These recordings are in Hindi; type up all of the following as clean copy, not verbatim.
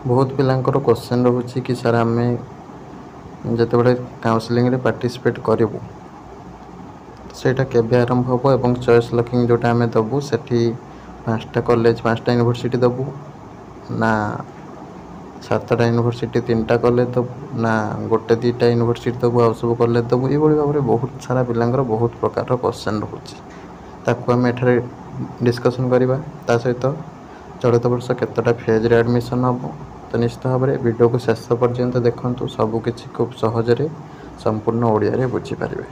बहुत पिलांकर क्वेश्चन रोचे कि सर आम जिते काउंसलिंग रे पार्टिसिपेट करूँ सेटा केबे आरंभ हम और चॉइस लॉकिंग जोटा आम दबू से 5टा कॉलेज 5टा यूनिवर्सिटी दबू ना 7टा यूनिवर्सिटी 3टा कॉलेज दबू ना गोटे 2टा यूनिवर्सिटी दबू आ सब कॉलेज दबू ये भाव में बहुत सारा पिलांकर बहुत प्रकार क्वेश्चन रोचे ताकू आम एठारे डिस्कसन करवा ता सहित चलित वर्ष केतटा फेज रे एडमिशन हम तो निश्चित भाव में वीडियो को शेष पर्यंत देखु सबकि खूब सहजरे संपूर्ण ओडिया रे बुझी पारे।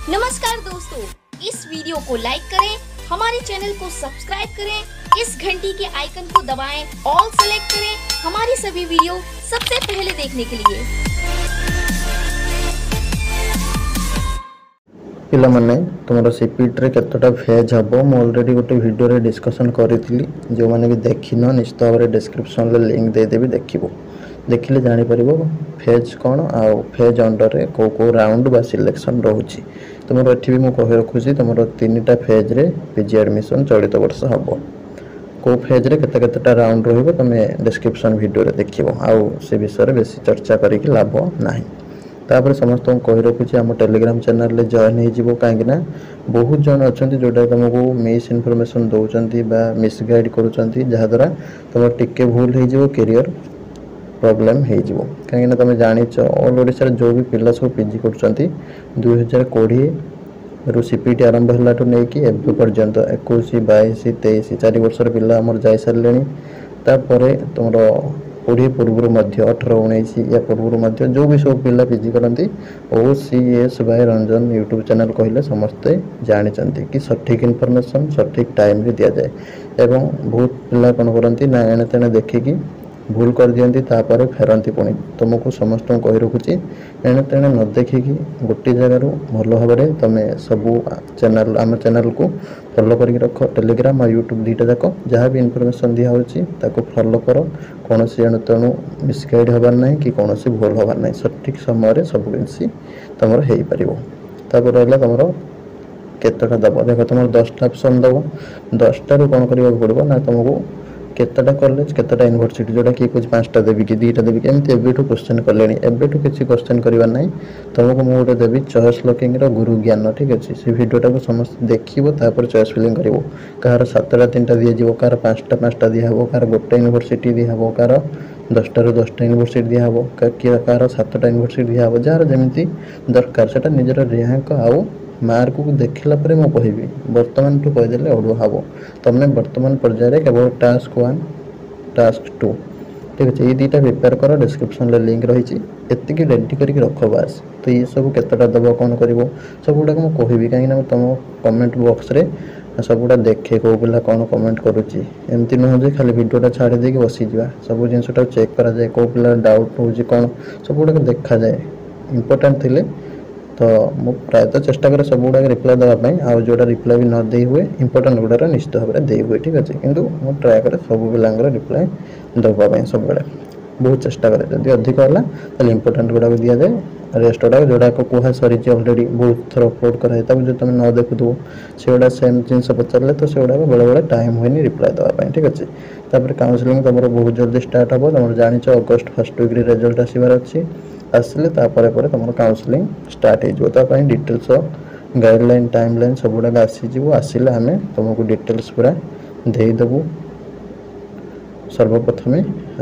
नमस्कार दोस्तों, इस वीडियो को लाइक करें, हमारे चैनल को सब्सक्राइब करें, इस घंटी के आइकन को दबाएं, ऑल सेलेक्ट करें हमारी सभी वीडियो सबसे पहले देखने के लिए। पिला माने तुमरो सीपीट रे केतटा फेज हबो मु ऑलरेडी गोटे वीडियो रे डिस्कशन करितली जो माने भी देखिनो निश्चित भाव में डिस्क्रिप्शन रे लिंक दे देबी देखिबो देखिले जानि परिबो फेज कोन आ फेज अंडर रे को राउंड बा सिलेक्शन रहउची। तुमरो एठी भी मु कहि रखुची तुमरो 3टा फेज रे पीजी एडमिशन चलित वर्ष हबो को फेज रे केतटा राउंड रहइबो तमे डिस्क्रिप्शन वीडियो रे देखिबो आ से विषय रे बेसी चर्चा करी कि लाभ नाही। तापर समस्त कहि रखुची हम टेलीग्राम चैनल रे जॉइन हे जिवो काहे ना बहुत जन अछंती जोटा तुमको मिस इन्फॉर्मेशन दउचंती बा मिस गाइड करूचंती जहा द्वारा तुम टिके भूल हे जिवो करियर प्रॉब्लम हे जिवो काहे ना तुम जानिच ऑल ओडिसा जो भी पिला सब पीजी करूचंती 2020 रु सीपीटी आरंभ हलाटू नै कि एबे पर्यंत 21 22 23 4 वर्ष रे पिला हमर जाय सरलेनी तापरे तुमरो 20 पूर्व मध्य 18 19 या पूर्व मध्य जो भी सब पिला पीजी करती OCS by Ranjan YouTube channel कहले समस्ते जानी कि सठिक इनफॉरमेशन सठिक टाइम रे दिया जाए एवं बहुत पिला कौन करती ना एने तेने देखिकी भूल कर दियंती तापर फेरती पुणी तुमको समस्त कही रखुची एने तेने न देखिकी गोटे जगार भल भाव में तुम सबू चैनल आम चैनल को फॉलो करके रख टेलीग्राम और यूट्यूब 2टा जाक जहाँ भी इनफॉरमेशन दिया होची ताको फॉलो कर कौन सी एणु तेणु मिसगाइड हबार ना कि कौन सी भूल हबार ना सठिक समय सब किसी तुम हो पार रहा तुम केतटा दब देख तुम 10टा ऑप्शन दब 10टारू कौन करने पड़ो ना तुमको केतटा कॉलेज केतटा यूनिवर्सिटी जोटा कि कुछ 5टा देवी कि 2टा देवी एमती एबेठू क्वेश्चन कले एबेठू किसी क्वेश्चन करवा ना तुमको मुझे गोटे देवी चॉइस लॉकिंग गुरु ज्ञान ठीक अच्छे से वीडियोटा को समस्त देखो तापर चॉइस फिलिंग कर कहार 7टा 3टा दिज्व कहार 5टा 5टा दिहब कहार गोटे यूनिवर्सिटी दिहब कहार 10टारू 10टा यूनिवर्सिटी दिहब कहार 7टा यूनिवर्सिटी दिहब जार जमी दरकार से निजर रैंक आउ मार्क को देखला परे मु कहबी वर्तमान टू कहदेले अड़ुआ हम तुमने वर्तमान पर्याय केवल टास्क 1 टास्क 2 ठीक अच्छे ये 2टा प्रिपेयर कर डिस्क्रिप्शन ले लिंक रही एति रेडी करके रख बास तो ये सब केतटा दब कौन कर सब गुड़ा मुझे कहबी कहीं तुम कमेंट बॉक्स रे सब गुड़ा देखे कौ पिला कौन कमेंट करुच्ची एमती नुह जे खाली वीडियोटा छाड़ी देकी बसीजा सब जिनसा चेक करा जाए कौ पिला डाउट हो कौन सब गुड़ा देखा जाए इंपोर्टेंट थिले तो मु प्रायतः चेष्टा करे सब गुड़ा रिप्लाई देवाई आ जोटा रिप्लाई भी न दे हुए इंपोर्टेंट गुड़ा निश्चित भाव में दे हुए ठीक अच्छे किंतु मु ट्राए करे सब पिलांगर रिप्लाई देवाई सब बेले बहुत चेष्टा करे जब अधिक है इंपोर्टेंट गुड़ा दि जाए रेस्ट गुड़ा जोड़ा कह सरी अलरेडी बहुत थर अपलोड कराए जो तुम न देखु से गुड़ा सेम जिन पचारे तो से गुड़ा बेले बेले टाइम हुए रिप्लाई देवाई ठीक अच्छे तापर काउंसलिंग तुम बहुत जल्दी स्टार्ट हम तुम जान अगस्ट 1st वीक रिजल्ट आसबार अच्छी आसले तुम काउंसलिंग स्टार्ट हो डिटेल्स गाइडलाइन टाइमलाइन सब गुड़ा आसीज आसिले आम तुमको डिटेल्स पूरा देदेबू सर्वप्रथमे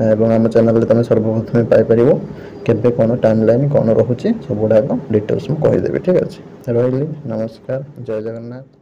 एवं आम चैनल तुम सर्वप्रथमे पाइपर केबे कौन टाइमलाइन कौन रोचे सब गुड़ाक डिटेल्स मुझे कहीदेवी ठीक अच्छे रही नमस्कार जय जगन्नाथ।